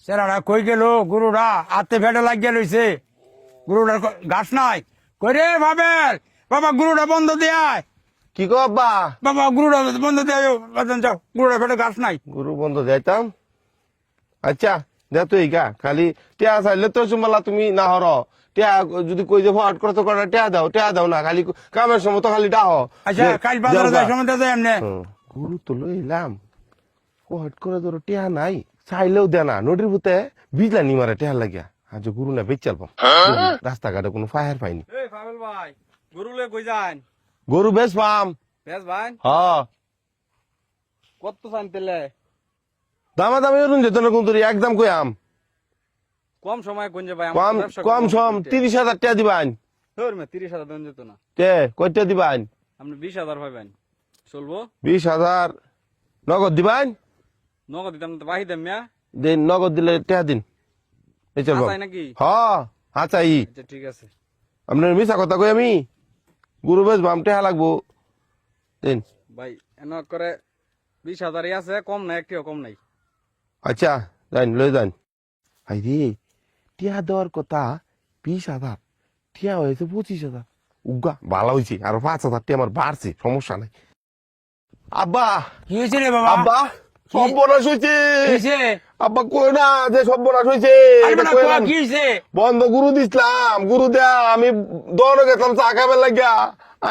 সেরারা কই গেল গরুরা হাতে ফেটে লাগিয়ে লইছে গরুটার ঘাস নাই কই রে ভাবেল বাবা গরুটা বন্ধ দেয় কি গো আব্বা? বাবা গরুটা বন্ধ দেয় যাও গরুটা ফেটে ঘাস নাই গরু বন্ধ যাইতাম। আচ্ছা দে তুই গা খালি টিয়া চাইলে তো চুমালা তুমি না হর টিয়া যদি কই যে ফট করতে করে টিয়া দাও না খালি কামের সময় তো খালি ডাহ। আচ্ছা কাল বাজারে যাই সময় যাই এমনি গরু তো লইলাম ফট করে ধরো টিয়া নাই চাইলেও দে না নদীর ভূতে বিজলা নি মারে টিয়া লাগিয়া আজ গরু না বেচ চালবাম রাস্তাঘাটে কোনো ফায়ার পাইনি। এই পাবেল ভাই গরু লয়ে কই যান? গরু বেশ পাম। বেশ ভাই হ কত চানতেলে? দামাদামি করুন যেত না কিন্তু একদম কই আম কম সময় কোন যে ভাই কম কম সম 30,000 টাকা দিবান। তোর মে 30,000 দেন যেত না তে কয়টা দিবান? আপনি 20,000 পাইবেন চলবো? 20,000 নগদ দিবান? নগদ দিতাম তো বাহি দেম মিয়া দিন নগদ দিলে টাকা দিন এই চলবো। আসাই নাকি? হ আচ্ছা ই আচ্ছা ঠিক আছে আপনার মিছা কথা কই আমি গরু বেশ বাম টাকা লাগবো দিন। ভাই এন করে 20,000 আছে কম নাই একটিও কম নাই। আচ্ছা যান লই যান। হাই রে টিয়া দেওয়ার কথা 20,000 টিয়া হয়েছে 25,000 উগা ভালো হয়েছে আর 5,000 টিয়া আমার বাড়ছে সমস্যা নাই। আব্বা কি হয়েছে রে বাবা? আব্বা সর্বনাশ হয়েছে। কি হয়েছে? আব্বা কই না যে সর্বনাশ হয়েছে আরে বেটা কই কি হয়েছে? বন্ধ গুরু দিছিলাম গুরু দেয়া আমি দৌড়ে গেছিলাম চা খাবার লাগিয়া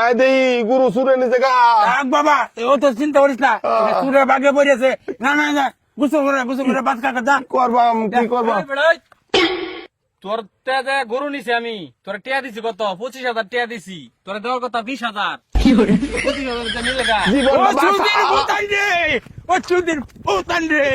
আয় দেই গুরু সুরে নিচে গা। থাক বাবা ও তো চিন্তা করিস না সুরে বাগে পড়েছে না না না গুছো করে বাদ কাকা যা করবাম কি করবাম। তোর তে গরু নিছি আমি তোর টিয়া দিছি কত 25,000 টিয়া দিছি তোর দেওয়ার কথা 20,000 25,000 মিলে গা জীবন ও চুদির ভূতান রে ও চুদির ভূতান রে